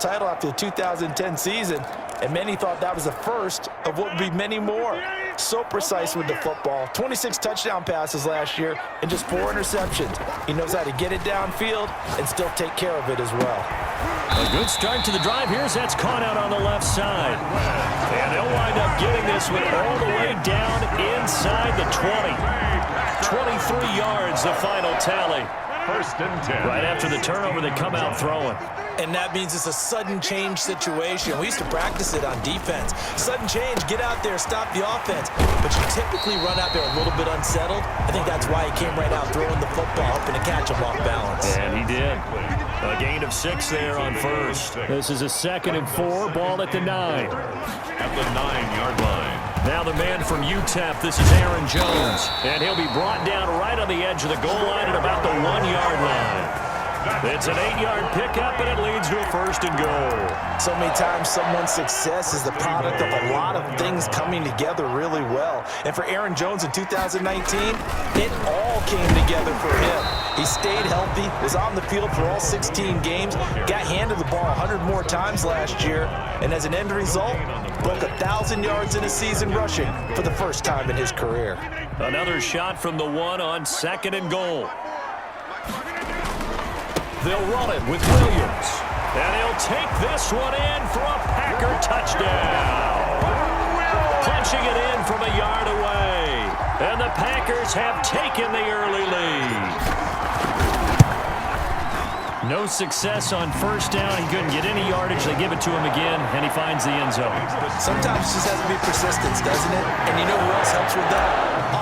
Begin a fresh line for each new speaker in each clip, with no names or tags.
title after the 2010 season, and many thought that was the first of what would be many more. So precise with the football. 26 touchdown passes last year and just 4 interceptions. He knows how to get it downfield and still take care of it as well.
A good start to the drive. Here's that's caught out on the left side. And they'll wind up getting this one all the way down inside the 20. 23 yards, the final tally.
First and 10.
Right after the turnover, they come out throwing.
And that means it's a sudden change situation. We used to practice it on defense. Sudden change, get out there, stop the offense. But you typically run out there a little bit unsettled. I think that's why he came right out throwing the football, hoping to catch him off balance.
And he did. A gain of 6 there on first. This is a 2nd and 4, ball at the 9.
At the 9-yard line.
Now the man from UTEP, this is Aaron Jones. And he'll be brought down right on the edge of the goal line at about the 1-yard line. It's an 8-yard pickup, and it leads to a 1st and goal.
So many times someone's success is the product of a lot of things coming together really well. And for Aaron Jones in 2019, it all came together for him. He stayed healthy, was on the field for all 16 games, got handed the ball 100 more times last year, and as an end result, broke 1,000 yards in a season rushing for the first time in his career.
Another shot from the 1 on 2nd and goal. They'll run it with Williams. And he'll take this one in for a Packer touchdown. Punching it in from a yard away. And the Packers have taken the early lead. No success on first down. He couldn't get any yardage. They give it to him again, and he finds the end zone.
Sometimes it just has to be persistence, doesn't it? And you know who else helps with that?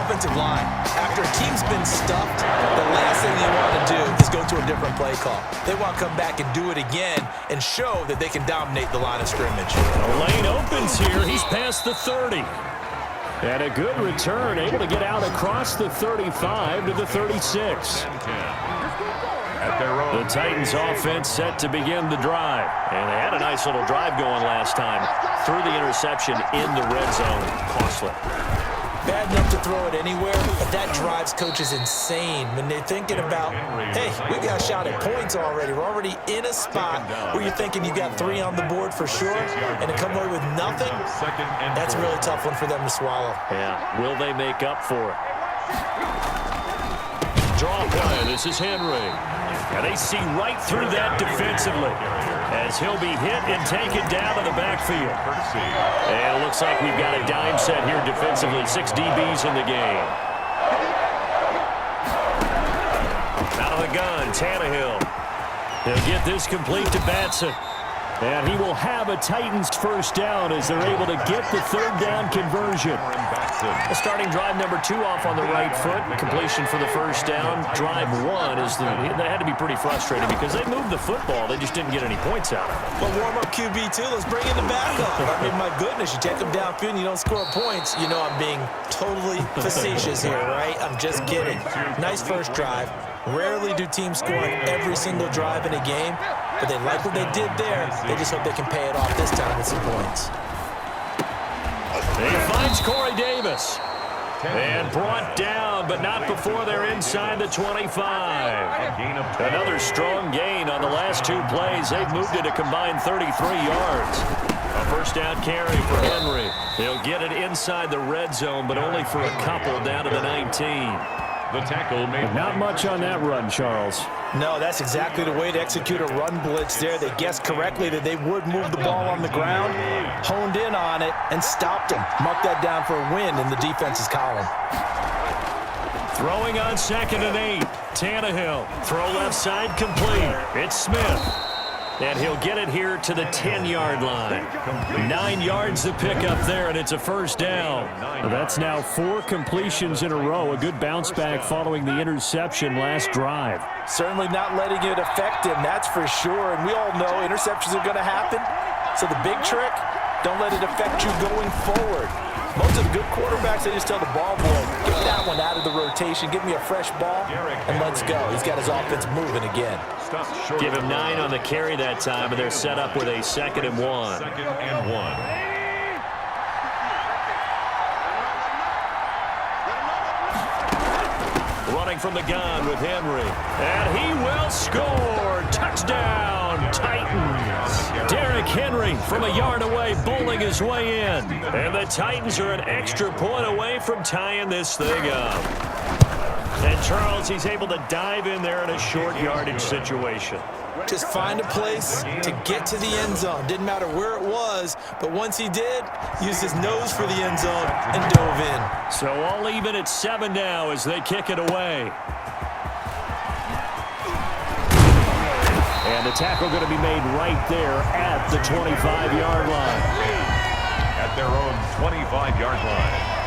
Offensive line. After a team's been stuffed, the last thing you want to do is go to a different play call. They want to come back and do it again and show that they can dominate the line of scrimmage.
The lane opens here. He's past the 30. And a good return, able to get out across the 35 to the 36. The Titans offense set to begin the drive. And they had a nice little drive going last time. Threw the interception in the red zone. Costly.
Bad enough to throw it anywhere, but that drives coaches insane when they're thinking about, hey, we've got a shot at points already. We're already in a spot where you're thinking you got 3 on the board for sure, and to come away with nothing, that's a really tough one for them to swallow.
Yeah, will they make up for it? Draw play, this is Henry. And they see right through that defensively as he'll be hit and taken down to the backfield. And it looks like we've got a dime set here defensively. 6 DBs in the game. Out of the gun, Tannehill. He'll get this complete to Batson. And he will have a Titans first down as they're able to get the 3rd down conversion. The starting drive number 2 off on the right foot. Completion for the first down. Drive 1 is that had to be pretty frustrating because they moved the football. They just didn't get any points out of it.
Well, warm up QB too. Let's bring in the backup. I mean, my goodness, you take them downfield and you don't score points. You know I'm being totally facetious here, right? I'm just kidding. Nice first drive. Rarely do teams score on every single drive in a game, but they like what they did there. They just hope they can pay it off this time with some points.
He finds Corey Davis. And brought down, but not before they're inside the 25. Another strong gain on the last 2 plays. They've moved it a combined 33 yards. A first down carry for Henry. He'll get it inside the red zone, but only for a couple down to the 19.
The tackle made.
Not much on that run, Charles.
No, that's exactly the way to execute a run blitz there. They guessed correctly that they would move the ball on the ground, honed in on it, and stopped him. Marked that down for a win in the defense's column.
Throwing on 2nd and 8. Tannehill. Throw left side complete. It's Smith. And he'll get it here to the 10-yard line. 9 yards to pick up there, and it's a first down. That's now 4 completions in a row. A good bounce back following the interception last drive.
Certainly not letting it affect him, that's for sure. And we all know interceptions are going to happen. So the big trick, don't let it affect you going forward. Most of the good quarterbacks, they just tell the ball boy, get that one out of the rotation, give me a fresh ball, and let's go. He's got his offense moving again.
Give him 9 on the carry that time, and they're set up with a 2nd and 1.
2nd and 1.
Running from the gun with Henry. And he will score. Touchdown, Titans. McHenry from a yard away, bowling his way in. And the Titans are an extra point away from tying this thing up. And Charles, he's able to dive in there in a short yardage situation.
Just find a place to get to the end zone. Didn't matter where it was, but once he did, used his nose for the end zone and dove in.
So all even at 7 now as they kick it away. And the tackle going to be made right there at the 25-yard line.
At their own 25-yard line.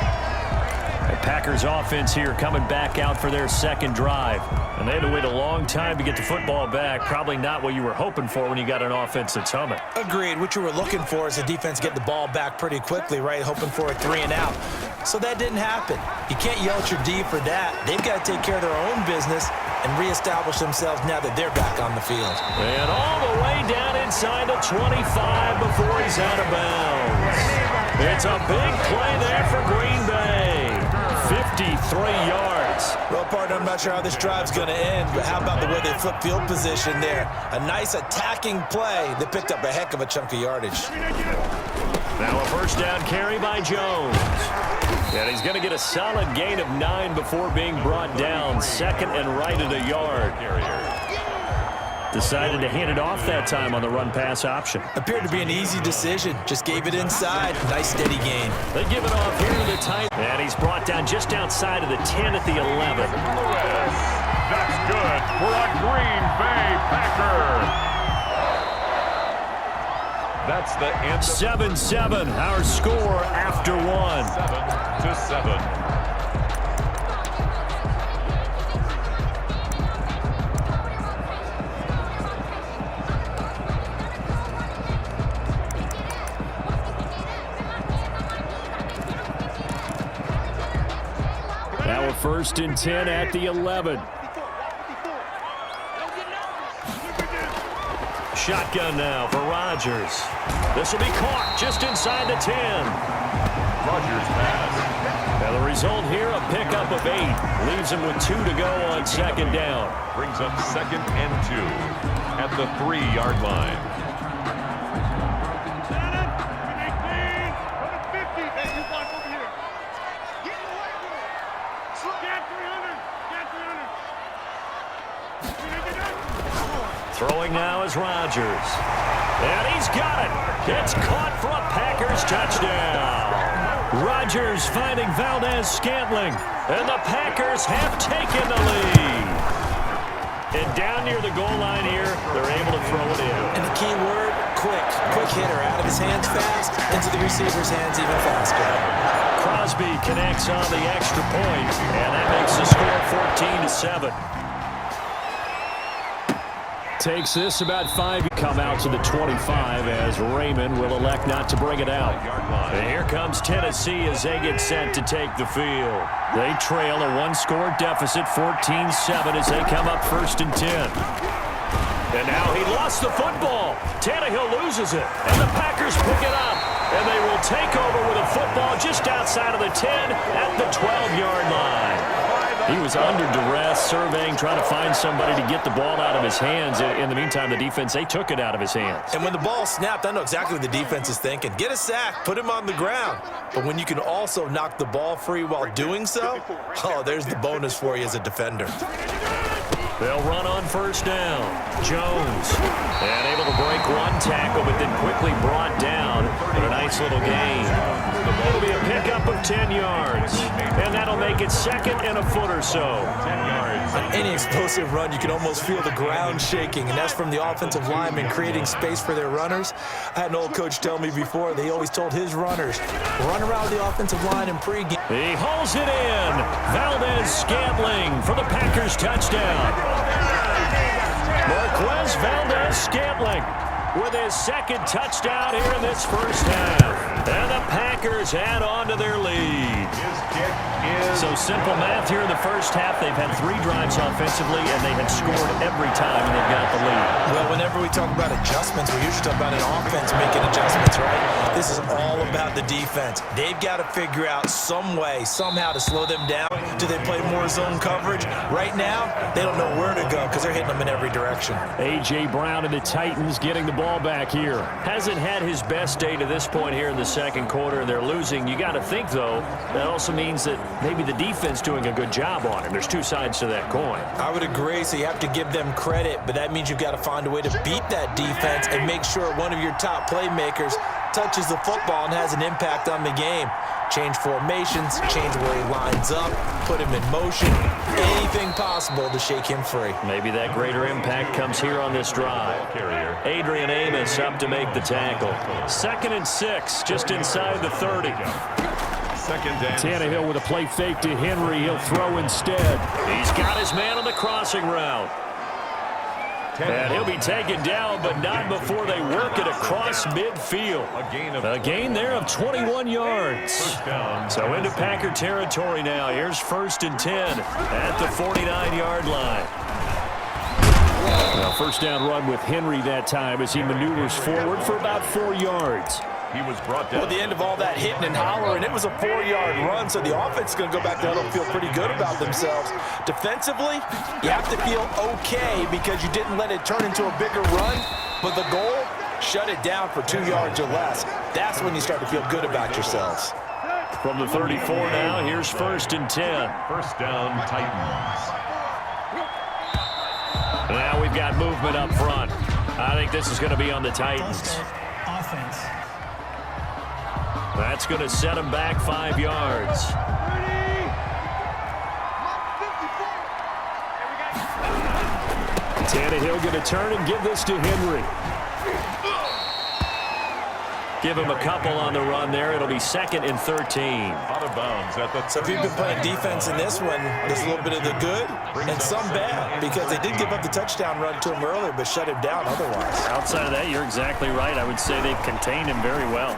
The Packers offense here coming back out for their second drive. And they had to wait a long time to get the football back. Probably not what you were hoping for when you got an offense that's humming.
Agreed. What you were looking for is the defense get the ball back pretty quickly, right? Hoping for a 3 and out. So that didn't happen. You can't yell at your D for that. They've got to take care of their own business and reestablish themselves now that they're back on the field.
And all the way down inside the 25 before he's out of bounds. It's a big play there for Green Bay. 53 yards.
Well, partner, I'm not sure how this drive's going to end, but how about the way they flip field position there? A nice attacking play that picked up a heck of a chunk of yardage.
Now a first down carry by Jones. And he's going to get a solid gain of 9 before being brought down. Second and right at a yard. Decided to hand it off that time on the run-pass option.
Appeared to be an easy decision. Just gave it inside. Nice steady gain.
They give it off here to the Titans. And he's brought down just outside of the 10 at the 11.
That's good for a Green Bay Packer. That's the end.
7-7, our score after 1.
7-7.
Now a 1st and 10 at the 11. Shotgun now for Rodgers. This will be caught just inside the 10.
Rodgers pass.
Now the result here, a pickup of 8. Leaves him with 2 to go on second down.
Brings up 2nd and 2 at the 3-yard line.
Throwing now is Rodgers. And he's got it. It's caught for a Packers touchdown. Rodgers finding Valdez-Scantling. And the Packers have taken the lead. And down near the goal line here, they're able to throw it in.
And the key word, quick. Quick hitter. Out of his hands fast, into the receiver's hands even faster.
Crosby connects on the extra point, and that makes the score 14-7. Takes this about 5. Come out to the 25 as Raymond will elect not to bring it out. And here comes Tennessee as they get set to take the field. They trail a 1-score deficit, 14-7, as they come up 1st and 10. And now he lost the football. Tannehill loses it, and the Packers pick it up. And they will take over with a football just outside of the 10 at the 12-yard line. He was under duress, surveying, trying to find somebody to get the ball out of his hands. In the meantime, the defense, they took it out of his hands.
And when the ball snapped, I know exactly what the defense is thinking. Get a sack, put him on the ground. But when you can also knock the ball free while doing so, oh, there's the bonus for you as a defender.
They'll run on 1st down. Jones, and able to break 1 tackle, but then quickly brought down with a nice little gain. It'll be a pickup of 10 yards, and that'll make it 2nd and a foot or so.
10 yards.
On any explosive run, you can almost feel the ground shaking, and that's from the offensive linemen creating space for their runners. I had an old coach tell me before, they always told his runners, run around the offensive line in pregame.
He hauls it in. Valdez-Scantling for the Packers touchdown. Marquez Valdez-Scantling with his 2nd touchdown here in this 1st half. And the Packers add on to their lead.
His kick is
So simple math here in the 1st half. They've had 3 drives offensively, and they had scored every time, and they've got the lead.
Well, whenever we talk about adjustments, we usually talk about an offense making adjustments, right? This is all about the defense. They've got to figure out some way, somehow to slow them down Do they play more zone coverage? Right now, they don't know where to go because they're hitting them in every direction.
A.J. Brown and the Titans getting the ball back here. Hasn't had his best day to this point here in the second quarter, and they're losing. You got to think, though, that also means that maybe the defense doing a good job on him. There's two sides to that coin.
I would agree, so you have to give them credit, but that means you've got to find a way to beat that defense and make sure one of your top playmakers touches the football and has an impact on the game. Change formations, change where he lines up, put him in motion, anything possible to shake him free.
Maybe that greater impact comes here on this drive. Adrian Amos up to make the tackle. 2nd and 6, just inside the 30. Tannehill with a play fake to Henry. He'll throw instead. He's got his man on the crossing route. And he'll be taken down, but not before they work it across midfield. A gain there of 21 yards. So into Packer territory now. Here's 1st and 10 at the 49-yard line. Well, first down run with Henry that time as he maneuvers forward for about 4 yards.
He was brought down.
Well, at the end of all that hitting and hollering, it was a 4-yard run, so the offense is going to go back there and feel pretty good about themselves. Defensively, you have to feel okay because you didn't let it turn into a bigger run, but the goal, shut it down for 2 yards or less. That's when you start to feel good about yourselves.
From the 34 now, here's 1st and 10.
First down, Titans.
Now we've got movement up front. I think this is going to be on the Titans.
Offense.
That's going to set him back 5 yards. Tannehill going to turn and give this to Henry. Give him a couple on the run there. It'll be 2nd and 13.
Out of bounds at the
So if you've been playing defense in this one, there's a little bit of the good and some bad because they did give up the touchdown run to him earlier but shut him down otherwise.
Outside of that, you're exactly right. I would say they've contained him very well.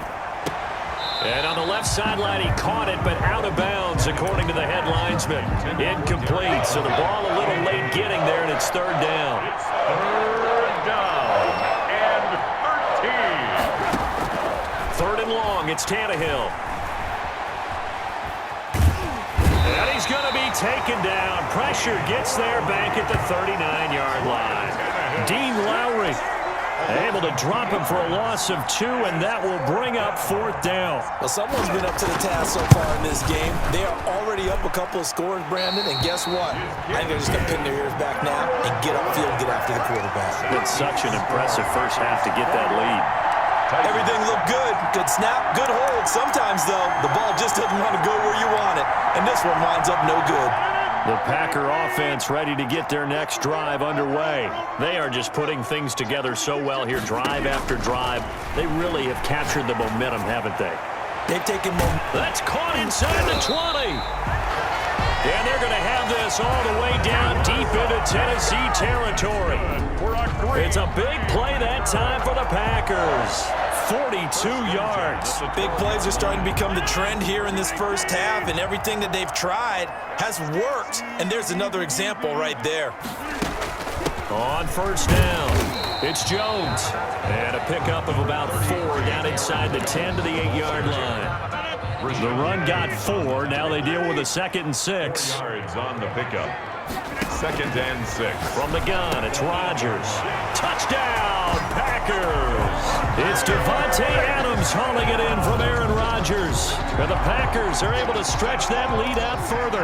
And on the left sideline, he caught it, but out of bounds, according to the head linesman. Incomplete, so the ball a little late getting there, and it's 3rd down.
It's 3rd down and 13.
3rd and long, it's Tannehill. And he's going to be taken down. Pressure gets there back at the 39-yard line. Dean Lowry able to drop him for a loss of 2, and that will bring up 4th down.
Well, someone's been up to the task so far in this game. They are already up a couple of scores, Brandon, and guess what? I think they're just going to pin their ears back now and get upfield and get after the quarterback.
It's such an impressive first half to get that lead.
Everything looked good. Good snap, good hold. Sometimes, though, the ball just doesn't want to go where you want it, and this one winds up no good.
The Packer offense ready to get their next drive underway. They are just putting things together so well here, drive after drive. They really have captured the momentum, haven't they?
They've taken momentum.
That's caught inside the 20. And they're going to have this all the way down deep into Tennessee territory. It's a big play that time for the Packers. 42 yards.
Big plays are starting to become the trend here in this first half, and everything that they've tried has worked. And there's another example right there.
On 1st down, it's Jones. And a pickup of about 4 down inside the 10 to the 8-yard line. The run got 4. Now they deal with a 2nd and 6.
Yards on the pickup. 2nd and 6.
From the gun, it's Rodgers. Touchdown, Packers! It's Devontae Adams hauling it in from Aaron Rodgers. And the Packers are able to stretch that lead out further.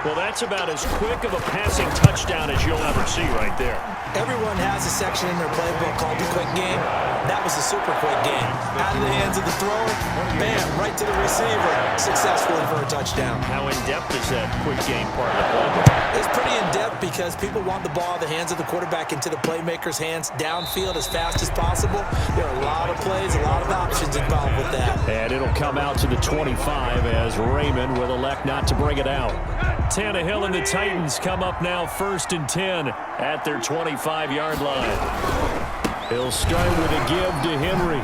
Well, that's about as quick of a passing touchdown as you'll ever see right there.
Everyone has a section in their playbook called the quick game. That was a super quick game. Out of the hands of the throw, bam, right to the receiver, successfully for a touchdown.
How in-depth is that quick game part of the playbook?
It's pretty in-depth because people want the ball out of the hands of the quarterback into the playmaker's hands downfield as fast as possible. There are a lot of plays, a lot of options involved with that.
And it'll come out to the 25 as Raymond will elect not to bring it out. Tannehill and the Titans come up now 1st and 10 at their 25-yard line. He'll start with a give to Henry.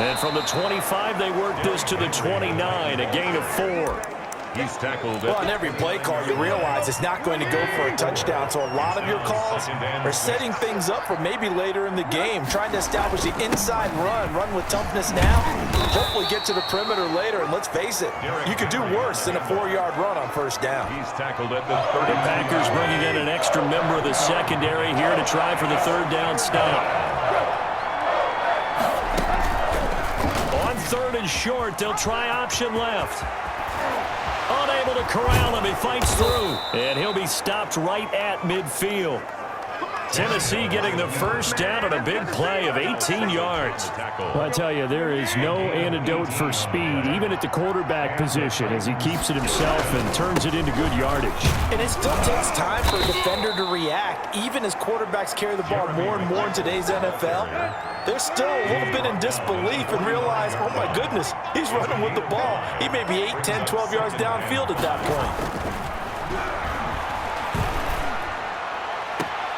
And from the 25, they work this to the 29, a gain of 4.
He's tackled
Well, on
at
every play call, you realize it's not going to go for a touchdown, so a lot of your calls are setting things up for maybe later in the game, trying to establish the inside run with toughness now, hopefully get to the perimeter later, and let's face it, you could do worse than a 4-yard run on first down.
He's tackled at the
The
30.
Packers bringing in an extra member of the secondary here to try for the third down stop. On third and short, they'll try option left. Unable to corral him, he fights through, and he'll be stopped right at midfield. Tennessee getting the first down on a big play of 18 yards.
Tackle.
I tell you, there is no antidote for speed, even at the quarterback position, as he keeps it himself and turns it into good yardage.
And it still takes time for a defender to react, even as quarterbacks carry the ball more and more in today's NFL. They're still a little bit in disbelief and realize, oh my goodness, he's running with the ball. He may be 8, 10, 12 yards downfield at that point.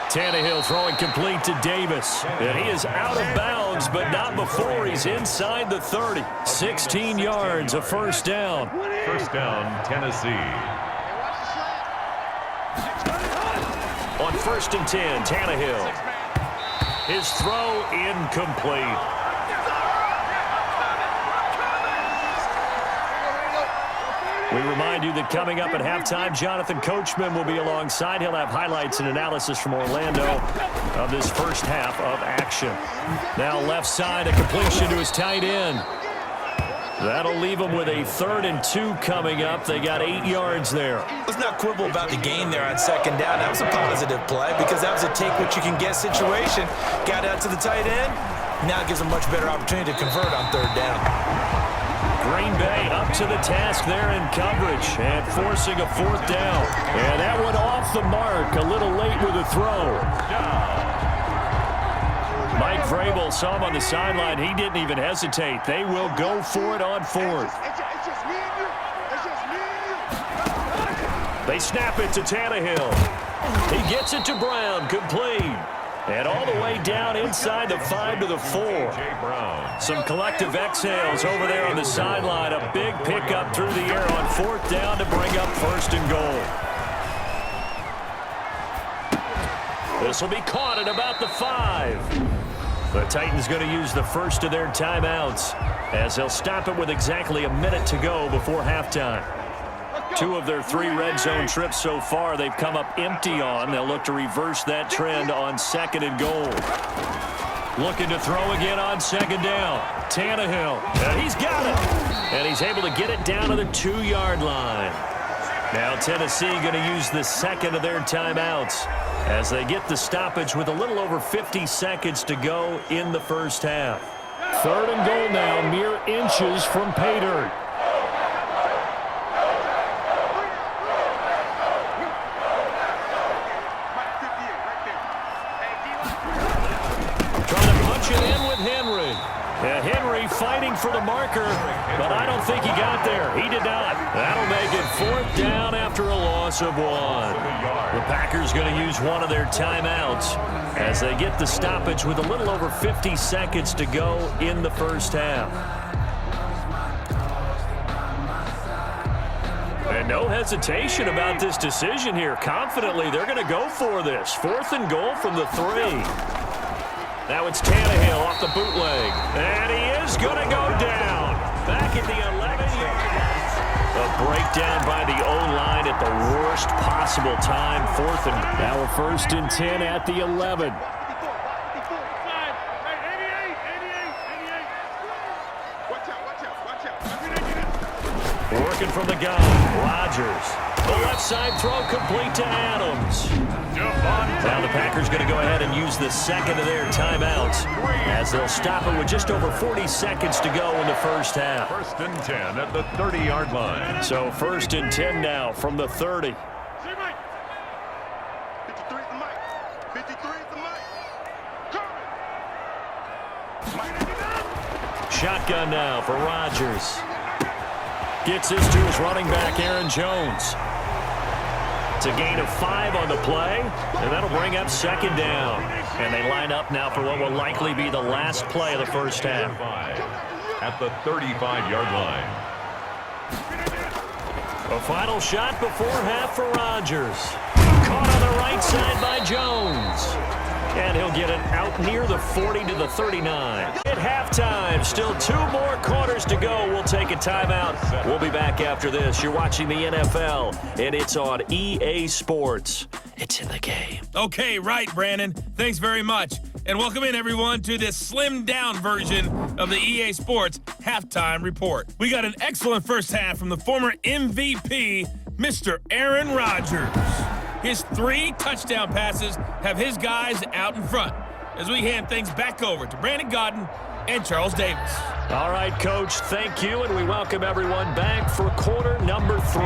Tannehill throwing complete to Davis. And he is out of bounds, but not before he's inside the 30. 16 yards, a first down.
First down, Tennessee.
On 1st and 10, Tannehill. His throw incomplete. We remind you that coming up at halftime, Jonathan Coachman will be alongside. He'll have highlights and analysis from Orlando of this first half of action. Now left side, a completion to his tight end. That'll leave him with a 3rd and 2 coming up. They got 8 yards there.
Let's not quibble about the gain there on second down. That was a positive play because that was a take-what-you-can-get situation. Got out to the tight end. Now it gives him a much better opportunity to convert on 3rd down.
Green Bay up to the task there in coverage and forcing a 4th down. And that one off the mark, a little late with a throw. Mike Vrabel saw him on the sideline. He didn't even hesitate. They will go for it on 4th. They snap it to Tannehill. He gets it to Brown, complete. And all the way down inside the 5 to the 4.
Brown.
Some collective exhales over there on the sideline. A big pickup through the air on 4th down to bring up 1st and goal. This will be caught at about the 5. The Titans going to use the first of their timeouts as they'll stop it with exactly a minute to go before halftime. 2 of their 3 red zone trips so far they've come up empty on. They'll look to reverse that trend on 2nd and goal. Looking to throw again on 2nd down. Tannehill, and he's got it. And he's able to get it down to the 2-yard line. Now Tennessee going to use the 2nd of their timeouts as they get the stoppage with a little over 50 seconds to go in the first half. 3rd and goal now, mere inches from pay dirt. Henry fighting for the marker, but I don't think he got there. He did not. That'll make it 4th down after a loss of 1. The Packers going to use one of their timeouts as they get the stoppage with a little over 50 seconds to go in the first half. And no hesitation about this decision here. Confidently, they're going to go for this. 4th and goal from the 3. Now it's Tannehill off the bootleg. And he is going to go down. Back at the 11-yard line. A breakdown by the O-line at the worst possible time. 4th and now a 1st and 10 at the 11. Working from the gun, Rodgers. The left side throw complete to Adams. Now the Packers going to go ahead and use the 2nd of their timeouts as they'll stop it with just over 40 seconds to go in the first half.
1st and 10 at the 30-yard line.
So 1st and 10 now from the 30. Shotgun now for Rodgers. Gets this to his running back, Aaron Jones. It's a gain of 5 on the play, and that'll bring up 2nd down. And they line up now for what will likely be the last play of the first half.
At the 35-yard line.
A final shot before half for Rodgers. Caught on the right side by Jones. And he'll get it out near the 40 to the 39. At halftime, still 2 more quarters to go. We'll take a timeout. We'll be back after this. You're watching the NFL, and it's on EA Sports. It's in the game.
Okay, right, Brandon. Thanks very much. And welcome in, everyone, to this slimmed-down version of the EA Sports Halftime Report. We got an excellent first half from the former MVP, Mr. Aaron Rodgers. His 3 touchdown passes have his guys out in front as we hand things back over to Brandon Gaudin and Charles Davis.
All right, Coach, thank you, and we welcome everyone back for quarter number 3.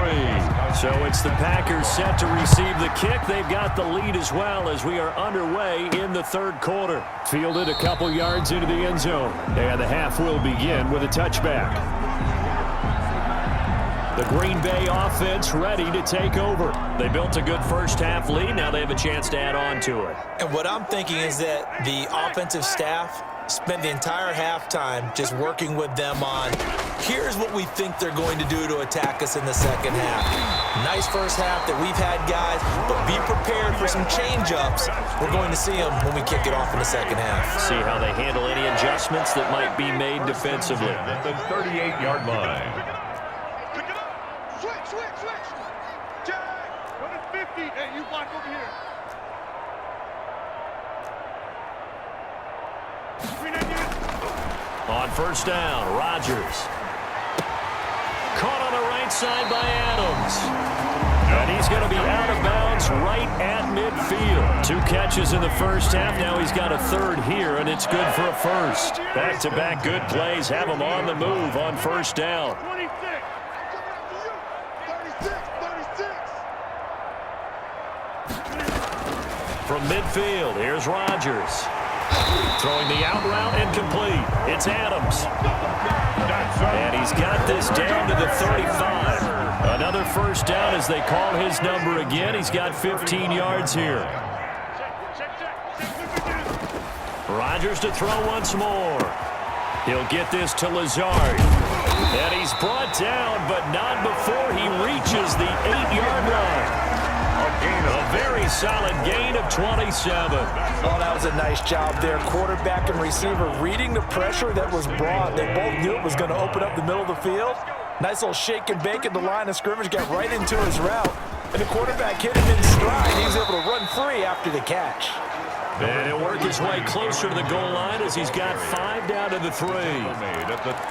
So it's the Packers set to receive the kick. They've got the lead as well as we are underway in the 3rd quarter. Fielded a couple yards into the end zone, and the half will begin with a touchback. The Green Bay offense ready to take over. They built a good first half lead. Now they have a chance to add on to it.
And what I'm thinking is that the offensive staff spent the entire halftime just working with them on, here's what we think they're going to do to attack us in the second half. Nice first half that we've had, guys, but be prepared for some change-ups. We're going to see them when we kick it off in the second half.
See how they handle any adjustments that might be made defensively.
At the 38-yard line.
Hey, you block over here.
On first down, Rodgers. Caught on the right side by Adams. And he's going to be out of bounds right at midfield. 2 catches in the first half. Now he's got a 3rd here, and it's good for a first. Back-to-back good plays have him on the move on first down.
26.
From midfield, here's Rodgers. Throwing the out route and complete. It's Adams. And he's got this down to the 35. Another first down as they call his number again. He's got 15 yards here. Rodgers to throw once more. He'll get this to Lazard. And he's brought down, but not before he reaches the 8-yard line. A very solid gain of 27.
Oh, that was a nice job there. Quarterback and receiver reading the pressure that was brought. They both knew it was going to open up the middle of the field. Nice little shake and bake at the line of scrimmage, got right into his route. And the quarterback hit him in stride. He was able to run free after the catch.
And he'll work his way closer to the goal line as he's got 5 down to the 3.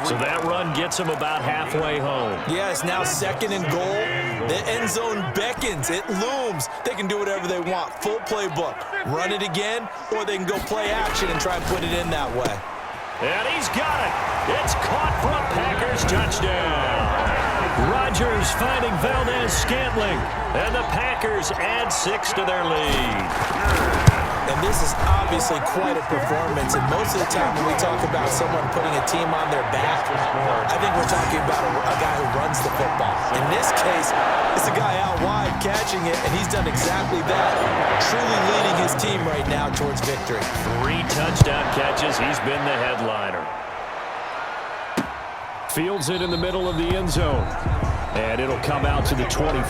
So that run gets him about halfway home.
Yes, now 2nd and goal. The end zone beckons. It looms. They can do whatever they want. Full playbook. Run it again, or they can go play action and try and put it in that way.
And he's got it. It's caught for a Packers touchdown. Rodgers finding Valdez-Scantling. And the Packers add 6 to their lead.
And this is obviously quite a performance. And most of the time when we talk about someone putting a team on their back, I think we're talking about a guy who runs the football. In this case, it's a guy out wide catching it, and he's done exactly that, truly leading his team right now towards victory.
3 touchdown catches. He's been the headliner. Fields it in the middle of the end zone. And it'll come out to the 25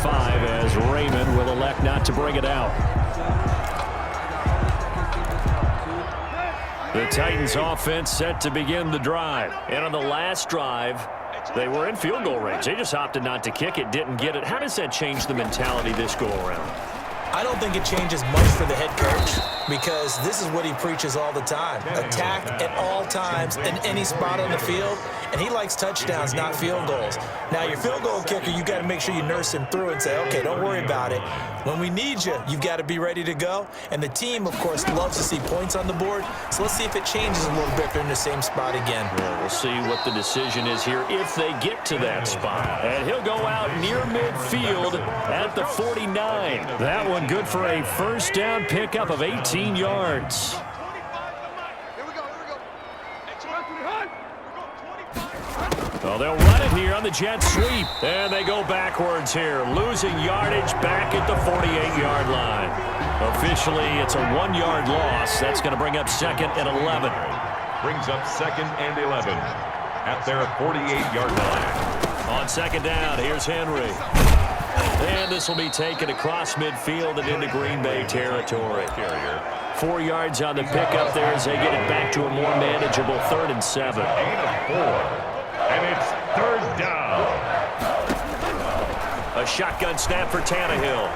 as Raymond will elect not to bring it out. The Titans offense set to begin the drive. And on the last drive, they were in field goal range. They just opted not to kick it, didn't get it. How does that change the mentality this go around?
I don't think it changes much for the head coach because this is what he preaches all the time. Attack at all times in any spot on the field, and he likes touchdowns, not field goals. Now, your field goal kicker, you got to make sure you nurse him through and say, okay, don't worry about it. When we need you, you've got to be ready to go. And the team, of course, loves to see points on the board, so let's see if it changes a little bit if they're in the same spot again.
Well, we'll see what the decision is here if they get to that spot. And he'll go out near midfield at the 49. That one good for a first down pickup of 18 yards. Well, they'll run it here on the jet sweep. And they go backwards here, losing yardage back at the 48-yard line. Officially, it's a 1-yard loss. That's going to bring up 2nd and 11.
Brings up 2nd and 11 at their 48-yard line.
On 2nd down, here's Henry. And this will be taken across midfield and into Green Bay territory. 4 yards on the pickup there as they get it back to a more manageable 3rd and 7.
8 of 4. And it's 3rd down.
A shotgun snap for Tannehill.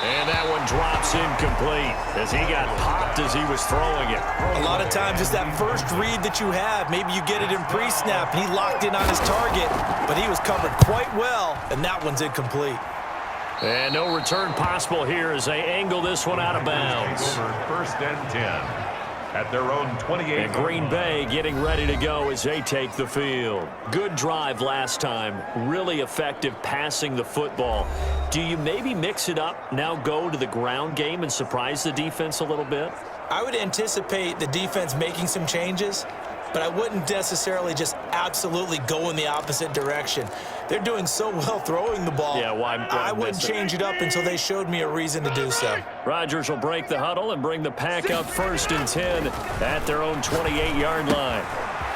And that one drops incomplete as he got popped as he was throwing it.
A lot of times it's that first read that you have. Maybe you get it in pre-snap. He locked in on his target, but he was covered quite well, and that one's incomplete.
And no return possible here as they angle this one out of bounds.
Over 1st and 10 at their own 28.
And Green Bay getting ready to go as they take the field. Good drive last time. Really effective passing the football. Do you maybe mix it up, now go to the ground game and surprise the defense a little bit?
I would anticipate the defense making some changes, but I wouldn't necessarily just absolutely go in the opposite direction. They're doing so well throwing the ball.
Yeah,
I wouldn't change it up until they showed me a reason to do so.
Rodgers will break the huddle and bring the pack up 1st and 10 at their own 28-yard line.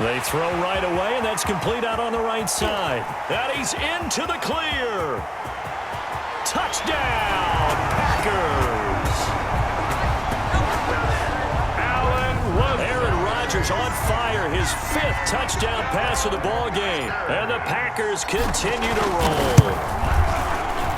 They throw right away, and that's complete out on the right side. That he's into the clear. Touchdown, Packers. Aaron Rodgers on fire, his 5th touchdown pass of the ball game. And the Packers continue to roll.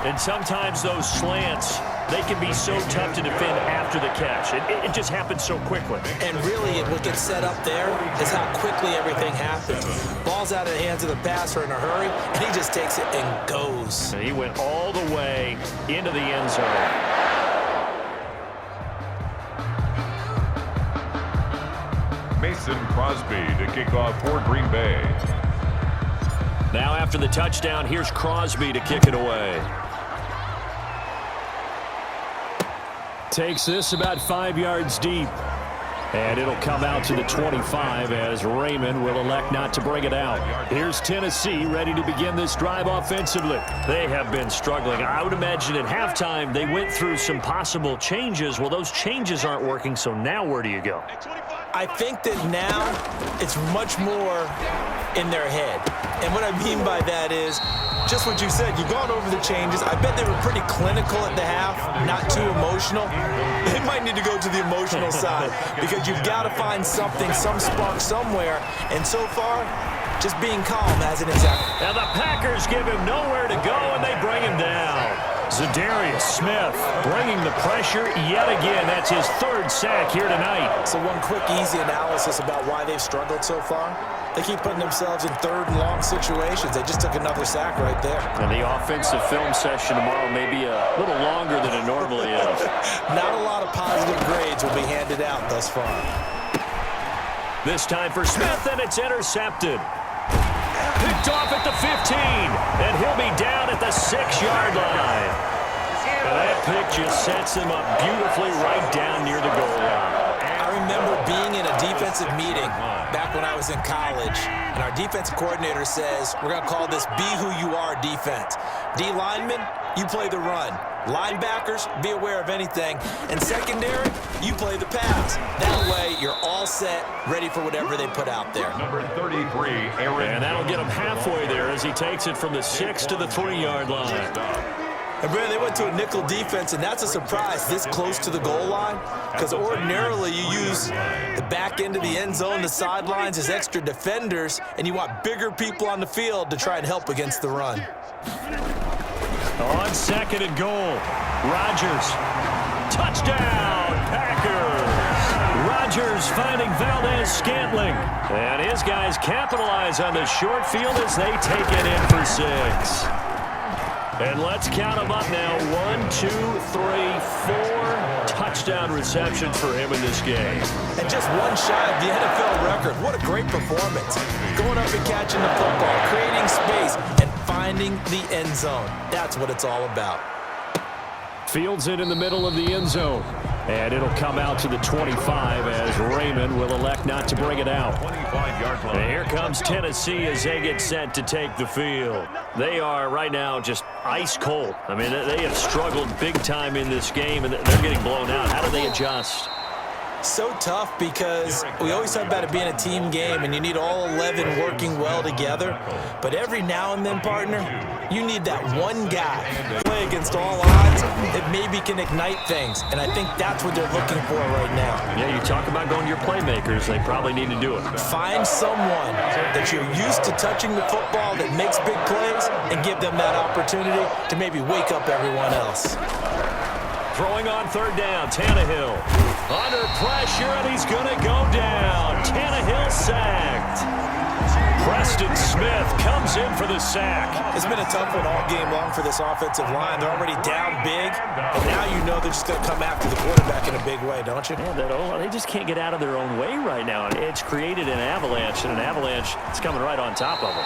And sometimes those slants, they can be so tough to defend after the catch. It just happens so quickly.
And really, what gets set up there is how quickly everything happens. Ball's out of the hands of the passer in a hurry, and he just takes it and goes.
And he went all the way into the end zone.
Mason Crosby to kick off for Green Bay.
Now after the touchdown, here's Crosby to kick it away. Takes this about 5 yards deep. And it'll come out to the 25 as Raymond will elect not to bring it out. Here's Tennessee ready to begin this drive offensively. They have been struggling. I would imagine at halftime they went through some possible changes. Well, those changes aren't working, so now where do you go?
I think that now it's much more in their head. And what I mean by that is just what you said. You've gone over the changes. I bet they were pretty clinical at the half, not too emotional. They might need to go to the emotional side because you've got to find something, some spark somewhere. And so far, just being calm hasn't exactly.
Now the Packers give him nowhere to go, and they bring him down. Zadarius Smith bringing the pressure yet again. That's his 3rd sack here tonight.
So one quick, easy analysis about why they've struggled so far. They keep putting themselves in 3rd and long situations. They just took another sack right there.
And the offensive film session tomorrow may be a little longer than it normally is.
Not a lot of positive grades will be handed out thus far.
This time for Smith, and it's intercepted. Picked off at the 15, and he'll be down at the 6-yard line. And that pick just sets him up beautifully right down near the goal line.
I remember being in a defensive meeting back when I was in college, and our defensive coordinator says, we're going to call this Be Who You Are defense. D linemen, you play the run. Linebackers, be aware of anything. And secondary, you play the pass. That way, you're all set, ready for whatever they put out there.
Number 33, Aaron.
And that'll get him halfway there as he takes it from the 6 to the 3-yard line.
And Brad, they went to a nickel defense, and that's a surprise this close to the goal line, because ordinarily you use the back end of the end zone, the sidelines as extra defenders, and you want bigger people on the field to try and help against the run.
On 2nd and goal, Rodgers. Touchdown, Packers. Rodgers finding Valdez-Scantling. And his guys capitalize on the short field as they take it in for 6. And let's count them up now. 1, 2, 3, 4 touchdown receptions for him in this game.
And just one shy of the NFL record. What a great performance. Going up and catching the football, creating space, and finding the end zone. That's what it's all about.
Fields it in the middle of the end zone. And it'll come out to the 25 as Raymond will elect not to bring it out.
25-yard line.
And here comes Tennessee as they get set to take the field. They are right now just ice cold. I mean, they have struggled big time in this game, and they're getting blown out. How do they adjust?
So tough because we always talk about it being a team game and you need all 11 working well together. But every now and then, partner, you need that one guy play against all odds that maybe can ignite things. And I think that's what they're looking for right now.
Yeah, you talk about going to your playmakers. They probably need to do it.
Find someone that you're used to touching the football that makes big plays and give them that opportunity to maybe wake up everyone else.
Throwing on third down, Tannehill. Under pressure, and he's going to go down. Tannehill sacked. Preston Smith comes in for the sack.
It's been a tough one all game long for this offensive line. They're already down big, and now you know they're just going to come after the quarterback in a big way, don't you?
Yeah, they just can't get out of their own way right now. It's created an avalanche, and an avalanche is coming right on top of them.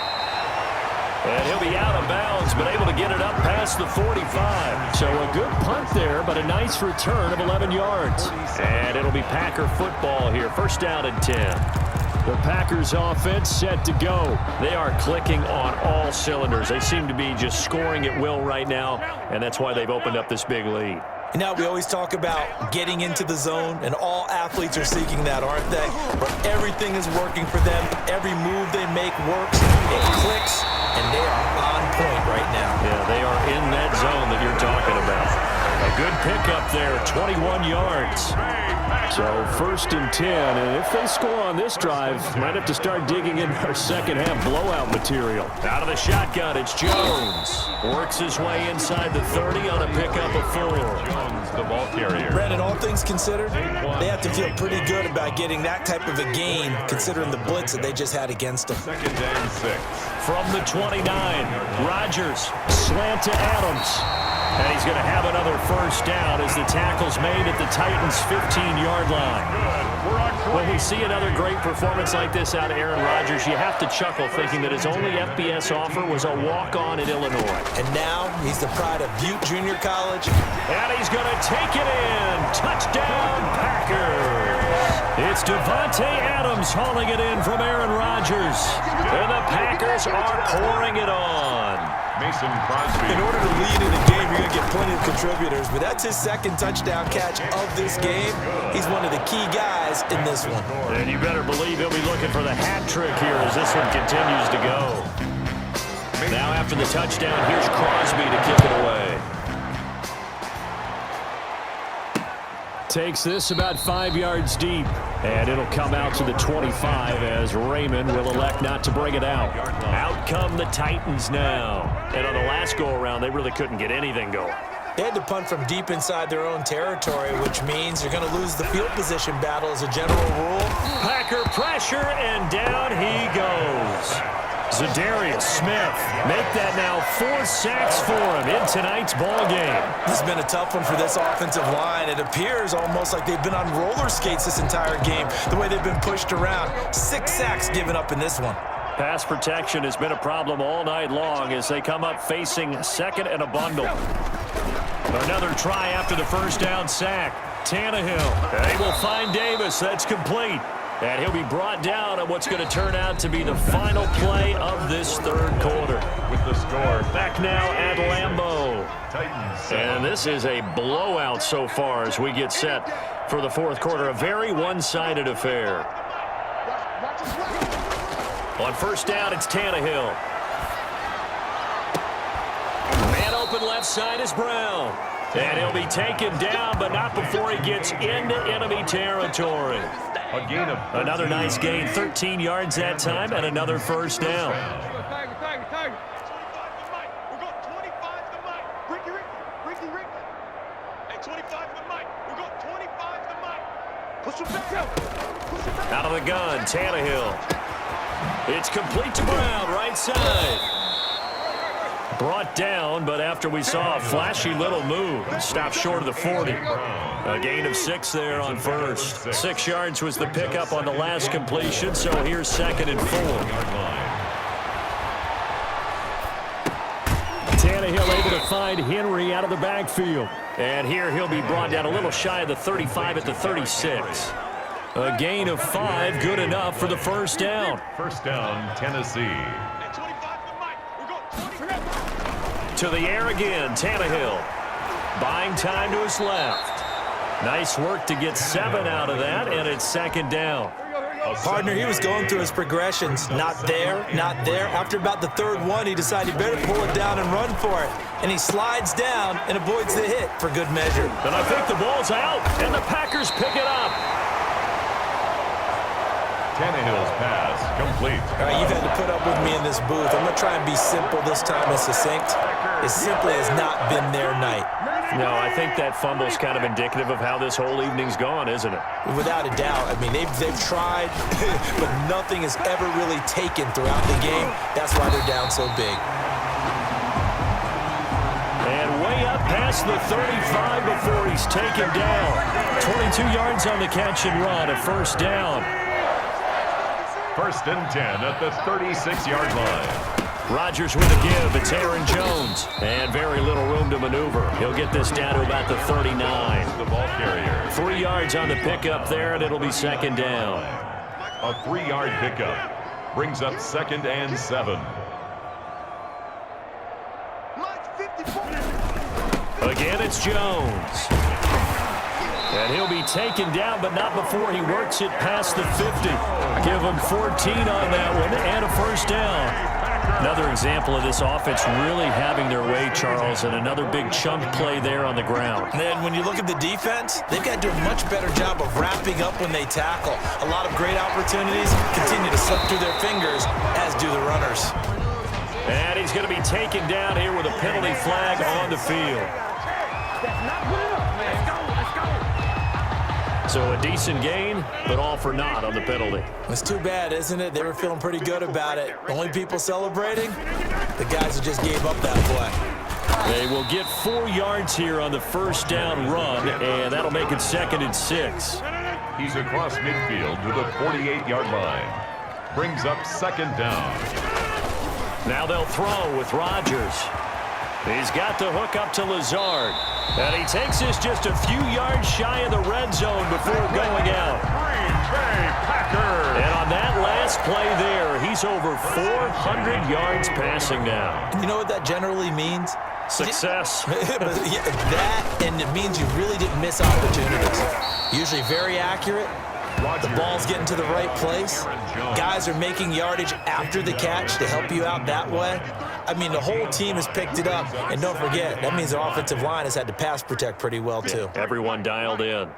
And he'll be out of bounds, but able to get it up past the 45. So a good punt there, but a nice return of 11 yards. And it'll be Packer football here. First down and 10. The Packers offense set to go. They are clicking on all cylinders. They seem to be just scoring at will right now, and that's why they've opened up this big lead.
Now, we always talk about getting into the zone, and all athletes are seeking that, aren't they? Where everything is working for them. Every move they make works. It clicks, and they are on point right now.
Yeah, they are in that zone that you're talking about. A good pickup there, 21 yards. So first and 10, and if they score on this drive, might have to start digging in our second half blowout material. Out of the shotgun, it's Jones. Works his way inside the 30 on a pickup of 4.
Jones, the ball carrier.
Brandon, all things considered, they have to feel pretty good about getting that type of a gain, considering the blitz that they just had against them.
Second and 6.
From the 29, Rodgers, slant to Adams. And he's going to have another first down as the tackle's made at the Titans' 15-yard line. When we see another great performance like this out of Aaron Rodgers, you have to chuckle thinking that his only FBS offer was a walk-on at Illinois.
And now he's the pride of Butte Junior College.
And he's going to take it in. Touchdown, Packers. It's Devontae Adams hauling it in from Aaron Rodgers. And the Packers are pouring it on.
Mason Crosby.
In order to lead in a game, you're going to get plenty of contributors, but that's his second touchdown catch of this game. He's one of the key guys in this one.
And you better believe he'll be looking for the hat trick here as this one continues to go. Now after the touchdown, here's Crosby to kick it away. Takes this about 5 yards deep, and it'll come out to the 25 as Raymond will elect not to bring it out. Out come the Titans now. And on the last go-around, they really couldn't get anything going.
They had to punt from deep inside their own territory, which means you're going to lose the field position battle as a general rule.
Packer pressure, and down he goes. Za'Darius Smith make that now 4 sacks for him in tonight's ball game.
This has been a tough one for this offensive line. It appears almost like they've been on roller skates this entire game, the way they've been pushed around. 6 sacks given up in this one.
Pass protection has been a problem all night long as they come up facing second and a bundle. Another try after the first down sack. Tannehill. They will find Davis. That's complete. And he'll be brought down on what's going to turn out to be the final play of this third quarter.
With the score.
Back now at Lambeau.
Titans.
And this is a blowout so far as we get set for the fourth quarter. A very one-sided affair. On first down, it's Tannehill. Man open left side is Brown. And he'll be taken down, but not before he gets into enemy territory.
A gain of 13.
Another nice gain, 13 yards that time, and another first down.
Tiger. 25 to the mic. We're going 25 to the mic. Ricky. Hey, 25 to the mic. We're going 25 to the mic. Push him back out.
Out of the gun, Tannehill. It's complete to Brown, right side. Brought down, but after we saw a flashy little move, stopped short of the 40. A gain of 6 there on first. 6 yards was the pickup on the last completion, so here's second and 4. Tannehill able to find Henry out of the backfield. And here he'll be brought down a little shy of the 35 at the 36. A gain of 5, good enough for the first down.
First down, Tennessee.
Hey, 25 to the mic. We're going 25.
To the air again, Tannehill. Buying time to his left. Nice work to get 7 out of that, and it's second down.
Partner, he was going through his progressions. Not there, not there. After about the third one, he decided he better pull it down and run for it. And he slides down and avoids the hit for good measure.
And I think the ball's out, and the Packers pick it up.
Tannehill's pass complete.
All right, you've had to put up with me in this booth. I'm going to try and be simple this time and succinct. It simply has not been their night.
No, I think that fumble's kind of indicative of how this whole evening's gone, isn't it?
Without a doubt. I mean, they've tried, but nothing is ever really taken throughout the game. That's why they're down so big.
And way up past the 35 before he's taken down. 22 yards on the catch and run, a first down.
1st and 10 at the 36-yard line.
Rodgers with a give. It's Aaron Jones. And very little room to maneuver. He'll get this down to about the 39.
The ball carrier.
3 yards on the pickup there, and it'll be second down.
A 3-yard pickup brings up 2nd and 7.
Again, it's Jones. And he'll be taken down, but not before he works it past the 50. Give him 14 on that one and a first down. Another example of this offense really having their way, Charles, and another big chunk play there on the ground.
And then when you look at the defense, they've got to do a much better job of wrapping up when they tackle. A lot of great opportunities continue to slip through their fingers, as do the runners.
And he's going to be taken down here with a penalty flag on the field. So a decent gain, but all for naught on the penalty.
It's too bad, isn't it? They were feeling pretty good about it. Only people celebrating? The guys who just gave up that play.
They will get 4 yards here on the first down run, and that'll make it 2nd and 6.
He's across midfield to the 48-yard line. Brings up 2nd down.
Now they'll throw with Rodgers. He's got the hook up to Lazard. And he takes this just a few yards shy of the red zone before going out.
Green Bay Packers.
And on that last play there, he's over 400 yards passing now.
You know what that generally means?
Success.
But yeah, that, and it means you really didn't miss opportunities. Usually very accurate. The ball's getting to the right place. Guys are making yardage after the catch to help you out that way. I mean, the whole team has picked it up. And don't forget, that means the offensive line has had to pass protect pretty well, too.
Everyone dialed in.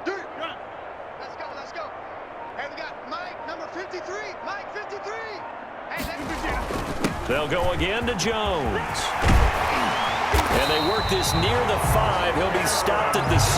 Let's go. Hey, we got Mike, number 53. Mike, 53. Hey,
They'll go again to Jones. And they work this near the 5. He'll be stopped at the 6.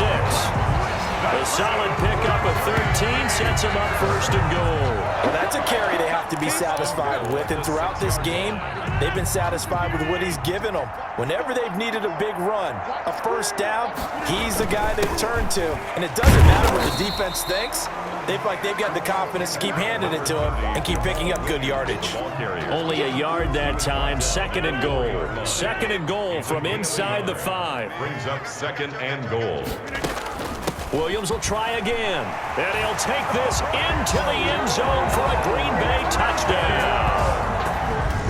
A solid pickup of 13 sets him up 1st and goal.
Well, that's a carry they have to be satisfied with. And throughout this game, they've been satisfied with what he's given them. Whenever they've needed a big run, a first down, he's the guy they've turned to. And it doesn't matter what the defense thinks. They've got the confidence to keep handing it to him and keep picking up good yardage.
Only a yard that time. 2nd and goal. 2nd and goal from inside the 5.
Brings up 2nd and goal.
Williams will try again. And he'll take this into the end zone for a Green Bay touchdown.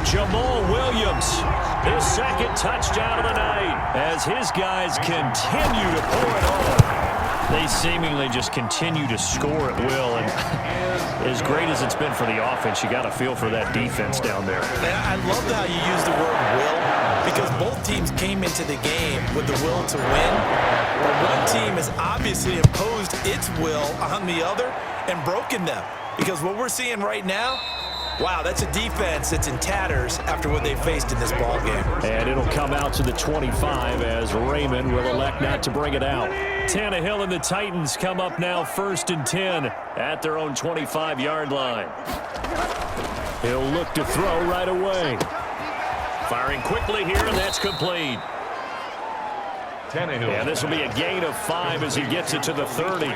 Jamal Williams, his 2nd touchdown of the night, as his guys continue to pour it on. They seemingly just continue to score at will, and as great as it's been for the offense, you got to feel for that defense down there.
I love how you use the word will, because both teams came into the game with the will to win. But one team has obviously imposed its will on the other and broken them. Because what we're seeing right now, wow, that's a defense that's in tatters after what they faced in this ball game.
And it'll come out to the 25 as Raymond will elect not to bring it out. Tannehill and the Titans come up now 1st and 10 at their own 25-yard line. He'll look to throw right away. Firing quickly here, and that's complete.
Tannehill.
And this will be a gain of 5 as he gets it to the 30.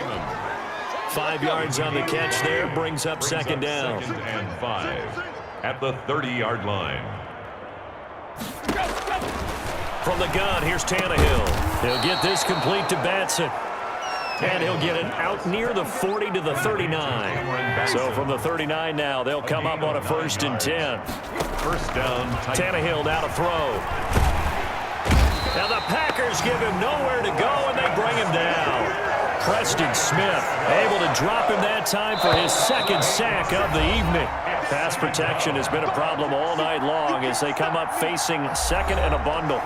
5 yards on the catch there, brings up 2nd down.
2nd and 5 at the 30-yard line.
From the gun, here's Tannehill. He'll get this complete to Batson. And he'll get it out near the 40 to the 39. So from the 39 now, they'll come up on a 1st and 10.
First down.
Tannehill now to throw. Now the Packers give him nowhere to go, and they bring him down. Preston Smith able to drop him that time for his second sack of the evening. Pass protection has been a problem all night long as they come up facing second and a bundle.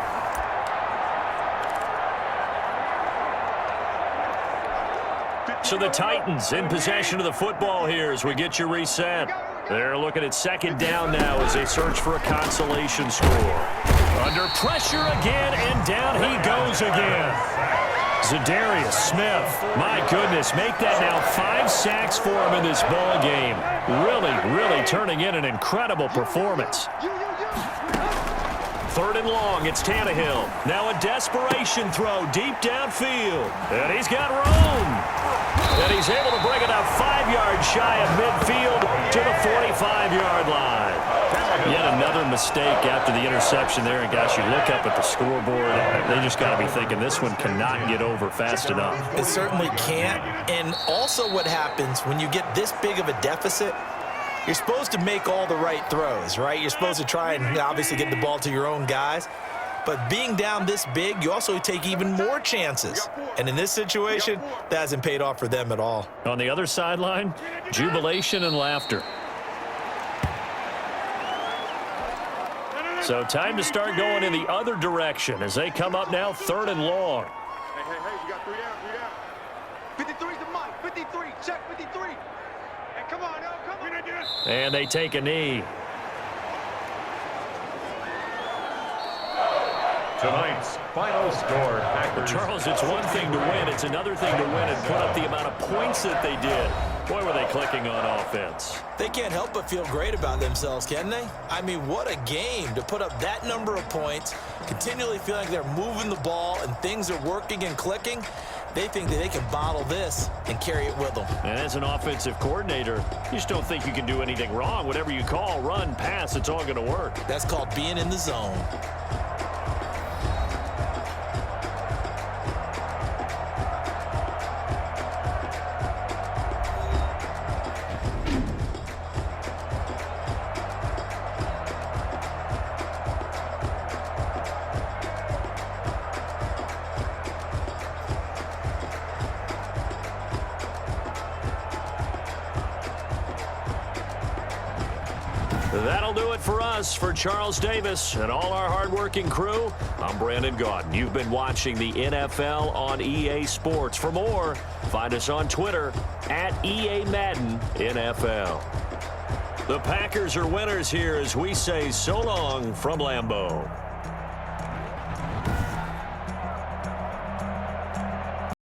So the Titans in possession of the football here as we get you reset. They're looking at second down now as they search for a consolation score. Under pressure again, and down he goes again. Za'Darius Smith, my goodness, make that now 5 sacks for him in this ball game. Really turning in an incredible performance. Third and long, it's Tannehill. Now a desperation throw deep downfield. And he's got room. And he's able to bring it up 5 yards shy of midfield to the 45-yard line. Yet another mistake after the interception there. And, gosh, you look up at the scoreboard, they just got to be thinking this one cannot get over fast enough.
It certainly can't. And also what happens when you get this big of a deficit, you're supposed to make all the right throws, right? You're supposed to try and obviously get the ball to your own guys. But being down this big, you also take even more chances. And in this situation, that hasn't paid off for them at all.
On the other sideline, jubilation and laughter. So time to start going in the other direction as they come up now third and long.
Hey, you got 3 down. 53's the mic. 53, check 53. And come on, come on.
And they take a knee.
Tonight's final score, Packers.
Charles, it's one thing to win. It's another thing to win and put up the amount of points that they did. Boy, were they clicking on offense.
They can't help but feel great about themselves, can they? I mean, what a game to put up that number of points, continually feeling like they're moving the ball and things are working and clicking. They think that they can bottle this and carry it with them.
And as an offensive coordinator, you just don't think you can do anything wrong. Whatever you call, run, pass, it's all going to work.
That's called being in the zone.
That'll do it for us. For Charles Davis and all our hardworking crew, I'm Brandon Gaudin. You've been watching the NFL on EA Sports. For more, find us on Twitter at EA Madden NFL. The Packers are winners here as we say so long from Lambeau.